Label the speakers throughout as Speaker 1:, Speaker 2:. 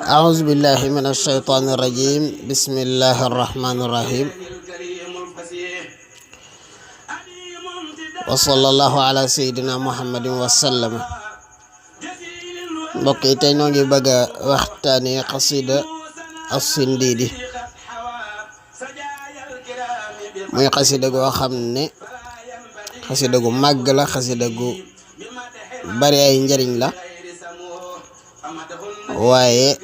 Speaker 1: أعوذ بالله من الشيطان الرجيم بسم الله الرحمن الرحيم وصلى الله على سيدنا محمد وسلم mbokk yi tey ñoo ngi bëgg a waxtaanee xasida as-Sindiidi muy xasida goo xam ne xasida gu màgg la, xasida gu bari ay njariñ la, waaye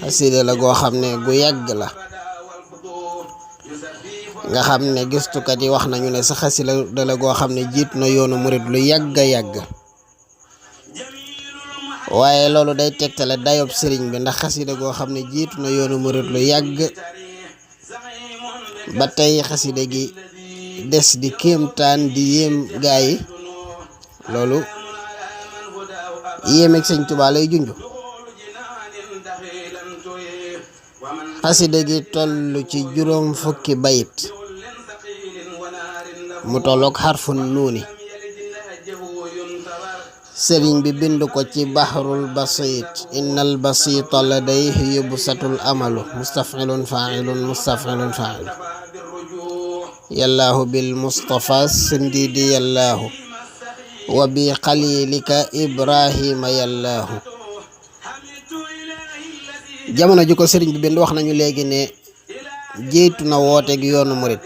Speaker 1: xasida la goo xam ne gu yàgg la nga xam ne gëstukat yi wax nañu ne sa xasida la goo xam ne jiit na yoonu murit lu yàgga yàgg, waaye loolu day tegtale dayob sëriñ bi ndax xasida goo xam ne jiitu na yoonu murit lu yàgg ba tey xasida gi des di kéemtaan di yéem gaa yi. loolu yéemeeg sëñ Tuubaa lay junj. xasida gi toll ci juróom fukki bayit mu tolloog xarfu nuuni. sëriñ bi bind ko ci bahrul basit innal basita ladayhi yubsatul amalu mustafilun failun mustafilun failu yallaahu bil mustafa Sindiidi yallaahu wa bi xalilika ibrahima yallaahu. jamono ji ko sëriñ bi bind wax nañu léegi ne jiitu na wooteeg yoonu murit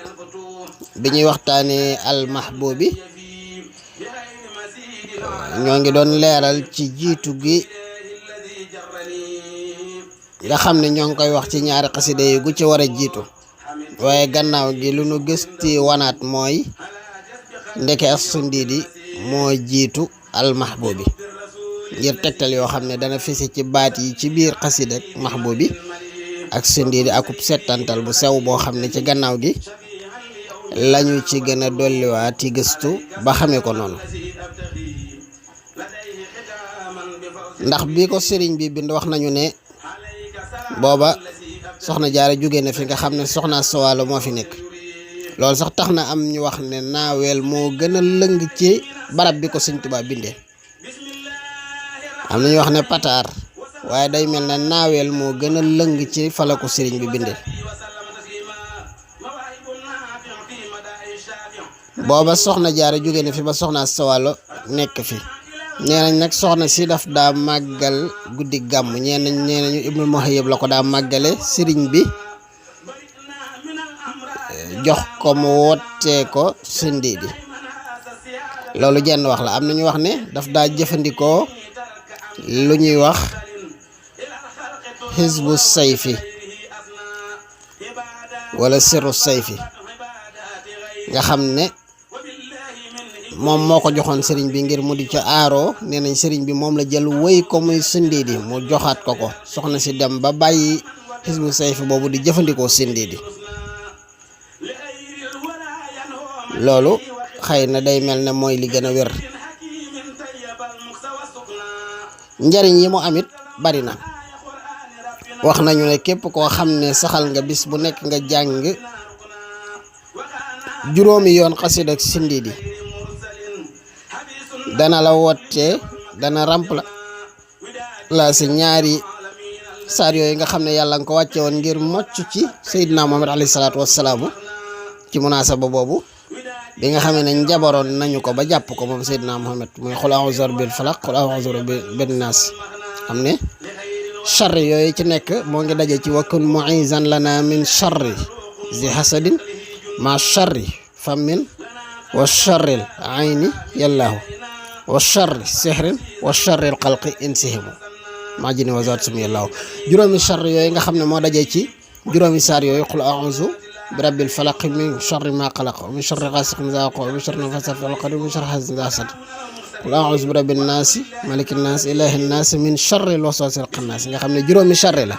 Speaker 1: bi ñuy waxtaanee almahbubi ñoo ngi doon leeral ci jiitu gi nga xam ne ñoo ngi koy wax ci ñaari xasida yi gu ci war a jiitu, waaye gannaaw gi lu nu gësti wanaat mooy ndeke as-Sindiidi moo jiitu al-Mahbubi ngir tegtal yoo xam ne dana fisi ci baat yi ci biir xasida Mahbubi ak Sindiidi akub settantal bu sew boo xam ne ci gannaaw gi lañu ci gën a dolliwaat ci gëstu ba xamee ko noonu. ndax bi ko sëriñ bi bind wax nañu ne booba soxna jaara jóge na fi nga xam ne soxna Sawaalo moo fi nekk. loolu sax tax na am ñu wax ne naaweel moo gën a lëng ci barab bi ko sëñ Tuubaa bindee. am na ñu wax ne pataar, waaye day mel ne naaweel moo gën a lëng ci fala ko sëriñ bi bindee. booba soxna jaara jóge na fi ba soxna Sawaalo nekk fi. nee nañ nag soxna si daf daa màggal guddi gàmm, nee nañu Ibnul Muhayyab la ko daa màggale. sëriñ bi jox ko mu wootee ko Sindiidi. loolu jenn wax la. am na ñu wax ne daf daa jëfandikoo lu ñuy wax xisbu sayfi wala siru sayfi nga xam ne moom moo ko joxoon sëriñ bi ngir mu di ca aaroo. nee nañ sëriñ bi moom la jël wéy ko muy Sindiidi mu joxaat ko ko. soxna si dem ba bàyyi xisbu sayfi boobu di jëfandikoo Sindiidi. loolu xëy na day mel ne mooy li gën a wér. njariñ yi mu amit bari na. wax nañu ne képp koo xam ne saxal nga bis bu nekk nga jàng juróomi yoon xasida ak Sindiidi dana la wootee dana remplacer ñaari saar yooyu nga xam ne yàlla nga ko wàcce woon ngir mocc ci Seydina Muhammad alayhi salaatu wassalaamu ci munaasaba boobu bi nga xam ne njabaroon nañu ko ba jàpp ko moom Seydina Muhammad muy qul a'uuzu bil falaq qul a'uuzu bin naas. xam ne charri yooyu ci nekk moo ngi daje ci wakun mu'izan lana min charri zi hasadin ma charri fammin wa charril ayni yallaahu wa charri sihrin wa charril xalqi insihimu maa jini wa zaat sum yallaahu. juróomi charri yooyu nga xam ne moo daje ci juróomi saar yooyu qul a'uuzu bi rabbil falaq min charri ma xalaq wa min charri gaasiqin izaa waqab wa min charri nafaasaati fil uqad wa min charri haasidin izaa hasad qul a'uuzu bi rabbin naasi malikin naasi ilaahin naasi min charril waswaasil xannaas nga xam ne juróomi charri la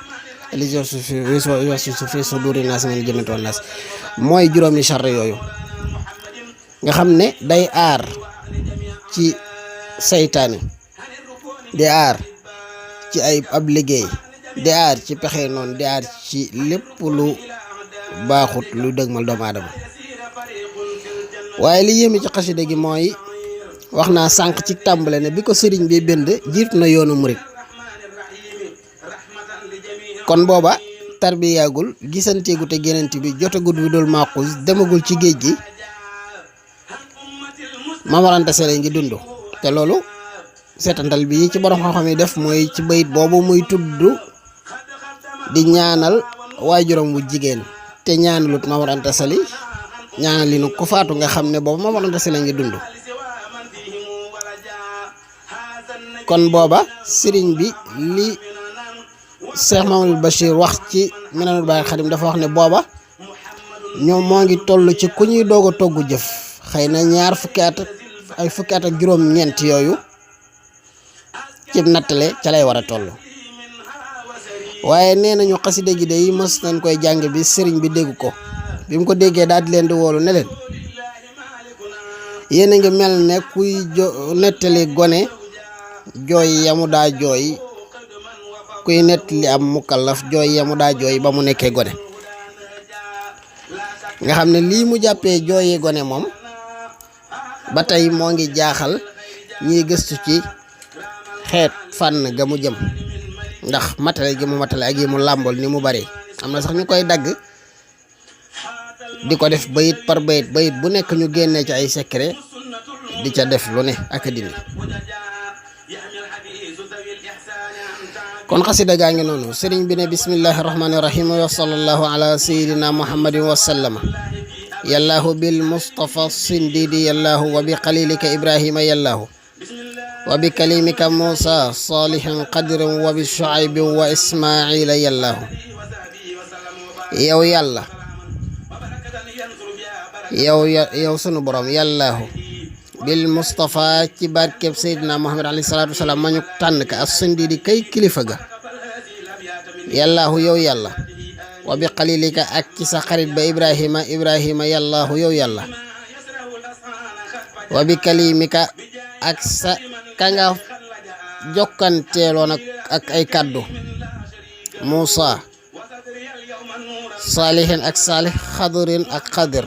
Speaker 1: li yuwaswisu fi suduuri naasi minal jinnati wan naas mooy juróomi charri yooyu nga xam ne day aar ci saytaane, di aar ci ay ab liggéey, di aar ci pexe noonu, di aar ci lépp lu baaxut lu dëgmal doomu aadama. waaye li yéeme ci xasida gi mooy wax naa sànq ci tàmbale ne bi ko sëriñ bi bind jiitu na yoonu murit kon booba tarbiyaagul gisanteegu te génant bi jotagul wi dul maqus demagul ci géej gi Maam Mor Anta Sali ngi dund te loolu seetantal bi ci borom xam-xam yi def mooy ci bayit boobu muy tudd di ñaanal waajuram wu jigéen te ñaanalut Maam Mor Anta Sali ñaanal li nu ku faatu nga xam ne boobu Maam Mor Anta Sali ngi dund kon booba sëriñ bi li Cheikh Mamadou Bachir wax ci Minanul Baaqil Xadim dafa wax ne booba ñoom moo ngi toll ci ku ñuy doog a togg jëf xëy na ñaar fukki at ak juróom-ñeent yooyu ci nattale ca lay war a toll waaye nee nañu xasida gi de yi mës nañ koy jàng bi sëriñ bi dégg ko bi mu ko déggee daal di leen di woolu ne leen yéen a ngi mel ne kuy nettali gone jooy yamu daa jooy kuy nettali am mukallaf jooy yamu daa jooy ba mu nekkee gone nga xam ne lii mu jàppee jooyi gone moom ba tey moo ngi jaaxal ñiy gëstu ci xeet fànn ga mu jëm ndax matale gi mu matale ak yi mu làmbool ni mu bari am na sax ñu koy dagg di ko def bayit par bayit bu nekk ñu génnee ci ay secret di ca def lu ne ak dindi kon xasida gaa ngi noonu sëriñ bi ne bismillahi rahmani rahim wa sallallahu ala sayidina muhammadin wa sallama yallaahu bil mustafa sindidi yallaahu wa bi qalilika ibrahima yallaahu wa bi kalimika musa salihin qadrin wa bi shuaybin wa ismaila yallaahu yow yàlla yow sunu borom yallaahu bil mustafa ci barkeb seydina muhammad alayhi salaatu wasalaam ma ñu tànn ka as sindidi kay kilifa ga yallaahu yow yàlla wa bi qalilika ak ci sa xarit ba ibrahima yallaahu yow yàlla wa bi kalimika ak sa ka nga jokkanteeloon ak ay kàddu Muusa saalihin ak saalih xadirin ak xadir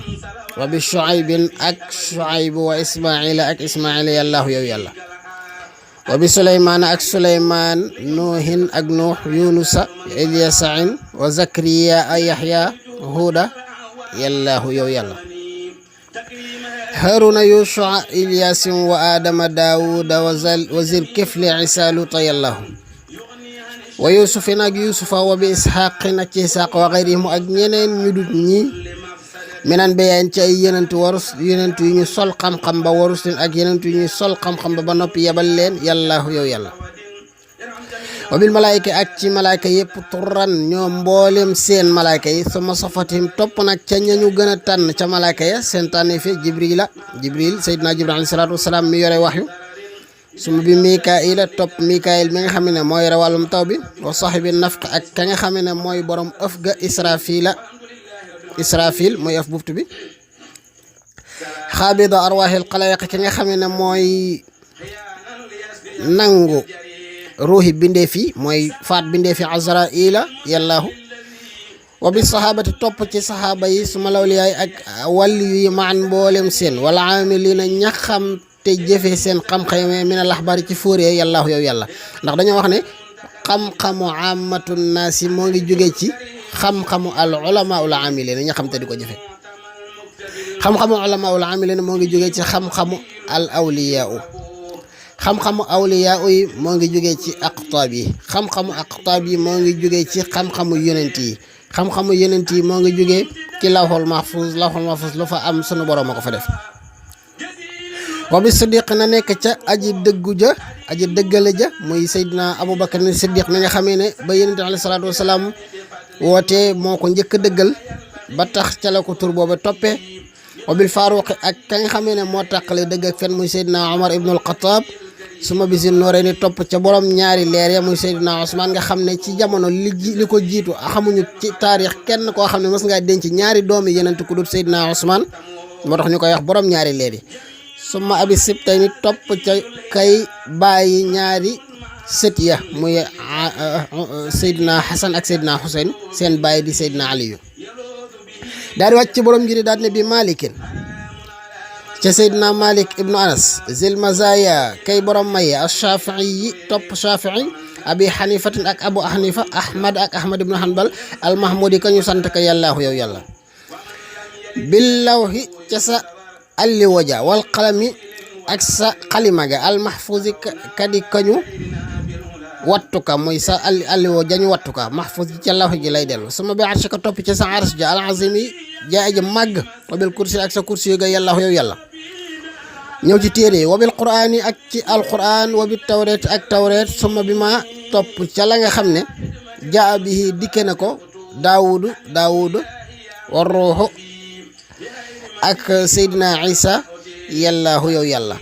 Speaker 1: wa bi shuaybin ak shuayb wa ismaila ak ismaila yallaahu yow yàlla wa bi suleymaana ak suleymaan nuuhin ak nuux yunusa ilyasain wa zakariya ay yaxya huuda yallaahu yow yàlla haruna yushua ilyasin wa adama daawuda wa zil kifli isa luta yallaahu wa yusufin ak yusufa wa bi ishaqin ak ci ishaq wa xayrihim ak ñeneen ñu dut ñi minan bayaan ci ay yenentu yu ñu sol xam-xam ba warusin ak yenentu yu ñu sol xam-xam ba noppi yebal leen yallaahu yow yàlla wa bil malaayika ak ci malaayika yëpp turan ñoom mboolem seen malaayika yi suma safatihim topp nag ca ñañu gën a tànn ca malaayika ya seen tànne fi jibril seydina jibril alayhi salaatu wasalaam mi yore waxyu suma bi mikaila topp mikail mi nga xam ne mooy yore wàllum taw bi wa sahibi nafq ak ka nga xam ne mooy borom ëf ga israfil mooy ëf buftu bi xaabida arwaahil xalaayiq ki nga xam ne mooy nangu ruuxi bindeef yi mooy faat bindeef yi azraila yallaahu wa bi sahabati topp ci sahaaba yi suma lawliyaay ak wàlli yi maan mboolem seen wala amilina ña xam te jëfe seen xam-xam min al axbaari ci fóoree yallaahu yow yàlla ndax dañoo wax ne xam-xamu amatu naasi moo ngi jóge ci xam-xamu al ulama ul amilina ña xam te di ko jëfe xam-xamu ulama ul amilina moo ngi jóge ci xam-xamu al awliyaa xam-xamu awliyaa yi moo ngi jógee ci aqtaab yi xam-xamu aqtaab yi moo ngi jógee ci xam-xamu yonent yi xam-xamu yonent yi moo ngi jógee ci lawhul mahfuz lu fa am sunu borom a ko fa def wa bi siddiq na nekk ca aji dëggale ja muy Seydina Aboubacar ni siddiq mi nga xamee ne ba yonent alayhi salaatu wasalaam wootee moo ko njëkk a dëggal ba tax ca la ko tur booba toppee wa bil faaruqi ak ka nga xamee ne moo tàqale dëgg ak fen muy Seydina Omar ibnul Xataab suma bisin nooree ni topp ca borom ñaari leer ya muy Seydina Ousmane nga xam ne ci jamono li ko jiitu xamuñu ci taarix kenn koo xam ne mas ngaa denc ñaari doomi yenent ku dul Seydina Ousmane moo tax ñu koy wax borom ñaari leer yi suma abi sib tey ni topp ca kay bàyyi ñaari sët ya muy Seydina Xasan ak Seydina Xuseyn seen bàyyi di Seydina Aliyu daal di wàcc ci borom ngir daal ne bi malikin ca Seydina Malik ibnu Anas zil mazaya kay borom maye ashafii yi topp shafii abi xanifatin ak abu xanifa ahmad ak ahmad ibnu hanbal al mahmudi ka ñu sant ka yàllaahu yow yàlla billawhi ca sa alli waja wal qalami ak sa xalima ga al mahfuzi kadi kañu wattuka muy sa alli wo jañu wattuka mahfuz ca lawhi ji lay dellu sama bi arsh ka topp ca sa arsh ja al azimi ja aja màgg wabil kursi ak sa kursi ga yàllaahu yow yàlla ñëw ci téere wabil qur'ani ak ci alquran wabil tawret ak tawret sama bi ma topp ca la nga xam ne jaa bihi dikke na ko daawudu war ruuxu ak seydina isa yàllaahu yow yàlla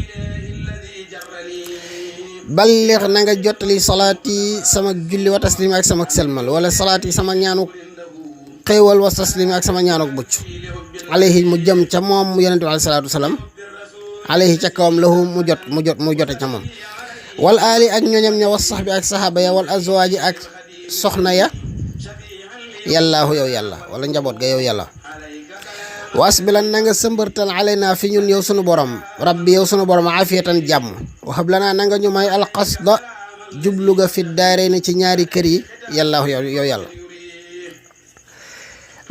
Speaker 1: balligh na nga jottali salaati sama julli wa taslim ak sama selmal wala salaati sama ñaanu xéewal wa taslim ak sama ñaanu bucc alayhi mu jëm ca moom yonent bi alayhi salaatu wasalaam alayhi ca kawam lahu mu jote ca moom wal ali ak ñoñam ña was sahbi ak sahaba ya wal azwaaji ak soxna ya yàllaahu yow yàlla wala njaboot ga yow yàlla was bi lan na nga sëmbërtal alayna fi ñun yow sunu borom rabbi yow sunu borom afiyatan jàmm waxab lanaa na nga ñu may alqasda jublu ga fi daarayni ci ñaari kër yi yàllaahu yow yàlla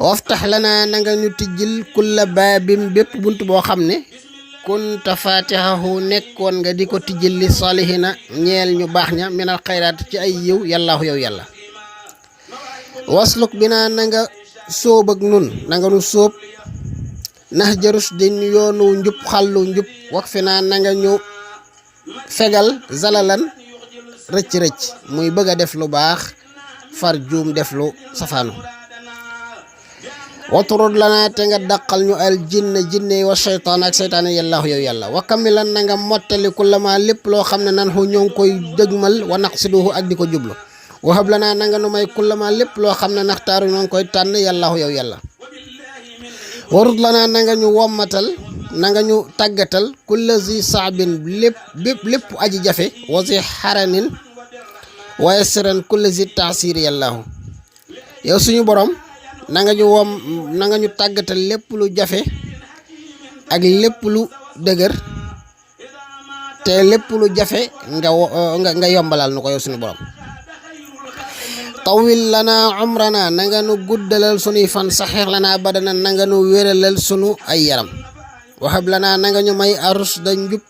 Speaker 1: waftax lanaa na nga ñu tijjil kulla baabim bépp bunt boo xam ne kunta fatihahu nekkoon nga di ko tijjil li salihina ñeel ñu baax ña minal xayraat ci ay yiw yàllaahu yow yàlla wasluk bi naa na nga sóob ak nun na nga nu sóob nax jarus din yoonu njub xàllu njub wax fi naa na nga ñu fegal zalalan rëcc muy bëgg a def lu baax far juum def lu safaanu waturud lana te nga dàqal ñu al jinne wa shaytaan ak seytaane yàllaahu yow yàlla wa kamilan na nga mottali kullama lépp loo xam ne nan xu ñoo ngi koy dëgmal wa naqsiduhu ak di ko jublu wahab lana na nga nu may kullama lépp loo xam ne naxtaaru ñoo ngi koy tànn yàllaahu yow yàlla warut lana na nga ñu wommatal na nga ñu tàggatal kulla zi saabin lépp aji jafe wa zi xaranin wa yasiran kulla zi taasir yàllaahu yow suñu borom na nga ñu tàggatal lépp lu jafe ak lépp lu dëgër te lépp lu jafe nga yombalal nu ko yow suñu borom tawil lana umrana na nga nu guddalal sunuy fan saxeex lana badana na nga nu wéralal sunu ay yaram waxab lana na nga ñu may arus da njub